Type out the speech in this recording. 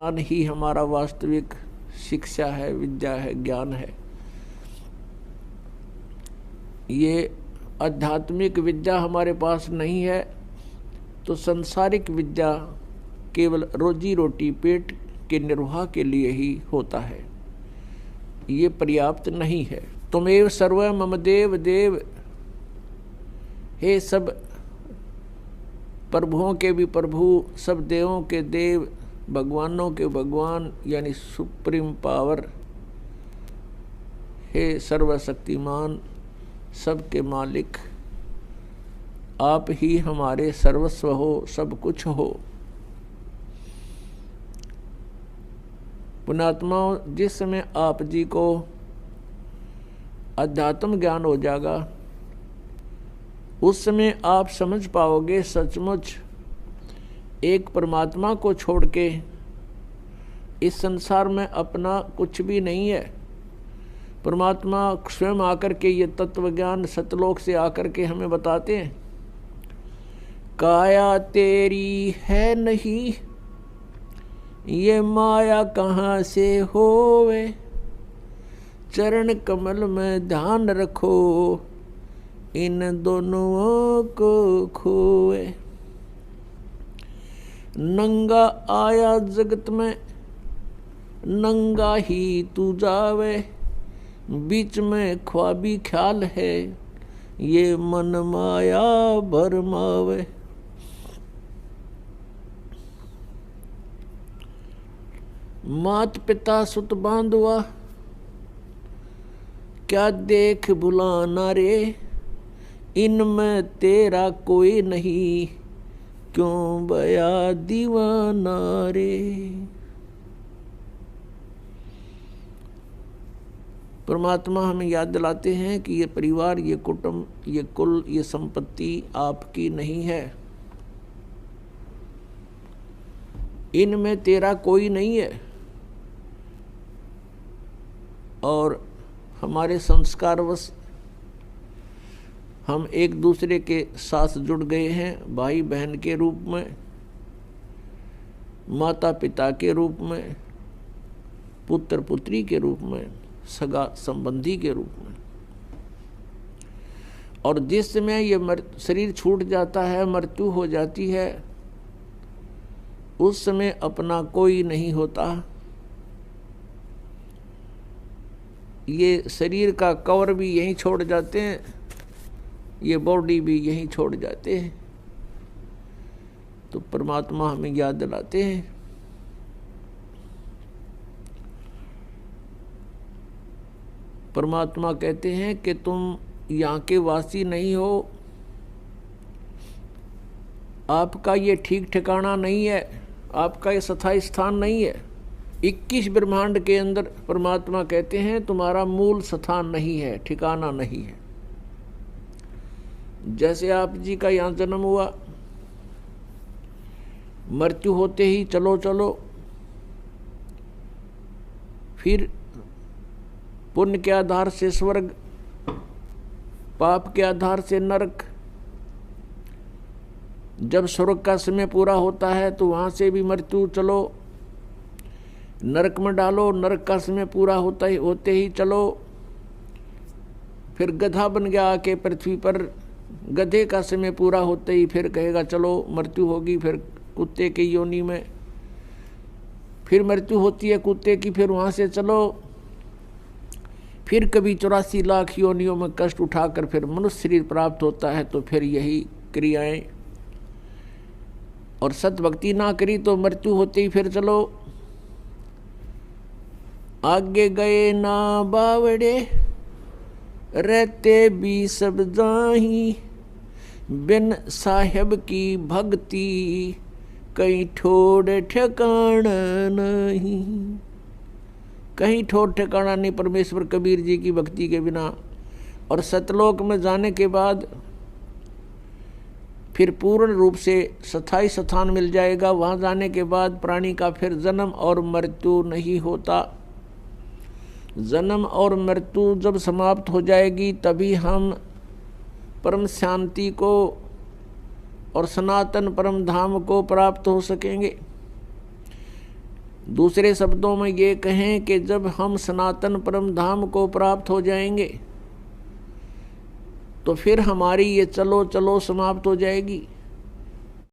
ज्ञान ही हमारा वास्तविक शिक्षा है, विद्या है, ज्ञान है। ये आध्यात्मिक विद्या हमारे पास नहीं है तो संसारिक विद्या केवल रोजी रोटी पेट के निर्वाह के लिए ही होता है, ये पर्याप्त नहीं है। तुमेव सर्व मम देव देव, हे सब प्रभुओं के भी प्रभु, सब देवों के देव, भगवानों के भगवान यानी सुप्रीम पावर, हे सर्वशक्तिमान, सबके मालिक, आप ही हमारे सर्वस्व हो, सब कुछ हो। पुण्यात्माओं, जिस समय आप जी को अध्यात्म ज्ञान हो जाएगा उस समय आप समझ पाओगे सचमुच एक परमात्मा को छोड़ के इस संसार में अपना कुछ भी नहीं है। परमात्मा स्वयं आकर के ये तत्व ज्ञान सतलोक से आकर के हमें बताते हैं, काया तेरी है नहीं, ये माया कहाँ से होवे, चरण कमल में ध्यान रखो, इन दोनों को खोए। नंगा आया जगत में, नंगा ही तू जावे, बीच में ख्वाबी ख्याल है, ये मन माया भरमावे। मात पिता सुत बांधवा, क्या देख बुलाना रे, इनमें तेरा कोई नहीं, क्यों बया दीवाना रे। परमात्मा हमें याद दिलाते हैं कि ये परिवार, ये कुटुंब, ये कुल, ये संपत्ति आपकी नहीं है, इनमें तेरा कोई नहीं है। और हमारे संस्कारवश हम एक दूसरे के साथ जुड़ गए हैं, भाई बहन के रूप में, माता पिता के रूप में, पुत्र पुत्री के रूप में, सगा संबंधी के रूप में। और जिस समय ये शरीर छूट जाता है, मृत्यु हो जाती है, उस समय अपना कोई नहीं होता। ये शरीर का कवर भी यहीं छोड़ जाते हैं, ये बॉडी भी यहीं छोड़ जाते हैं। तो परमात्मा हमें याद दिलाते हैं, परमात्मा कहते हैं कि तुम यहाँ के वासी नहीं हो, आपका ये ठीक ठिकाना नहीं है, आपका ये स्थायी स्थान नहीं है। 21 ब्रह्मांड के अंदर परमात्मा कहते हैं तुम्हारा मूल स्थान नहीं है, ठिकाना नहीं है। जैसे आप जी का यहाँ जन्म हुआ, मृत्यु होते ही चलो चलो, फिर पुण्य के आधार से स्वर्ग, पाप के आधार से नरक। जब स्वर्ग का समय पूरा होता है तो वहाँ से भी मृत्यु, चलो नरक में डालो, नरक का समय पूरा होते ही चलो, फिर गधा बन गया आके पृथ्वी पर, गधे का समय पूरा होते ही फिर कहेगा चलो मृत्यु होगी, फिर कुत्ते की योनि में, फिर मृत्यु होती है कुत्ते की, फिर वहाँ से चलो, फिर कभी 84 लाख योनियों में कष्ट उठाकर फिर मनुष्य शरीर प्राप्त होता है। तो फिर यही क्रियाएं, और सतभक्ति ना करी तो मृत्यु होते ही फिर चलो, आगे गए ना बावड़े, रहते भी सब जाही, बिन साहेब की भक्ति कहीं ठोड़ ठिकाना नहीं। कहीं ठोड़ ठिकाना नहीं परमेश्वर कबीर जी की भक्ति के बिना। और सतलोक में जाने के बाद फिर पूर्ण रूप से स्थायी स्थान मिल जाएगा। वहाँ जाने के बाद प्राणी का फिर जन्म और मृत्यु नहीं होता। जन्म और मृत्यु जब समाप्त हो जाएगी तभी हम परम शांति को और सनातन परम धाम को प्राप्त हो सकेंगे। दूसरे शब्दों में ये कहें कि जब हम सनातन परम धाम को प्राप्त हो जाएंगे तो फिर हमारी ये चलो चलो समाप्त हो जाएगी।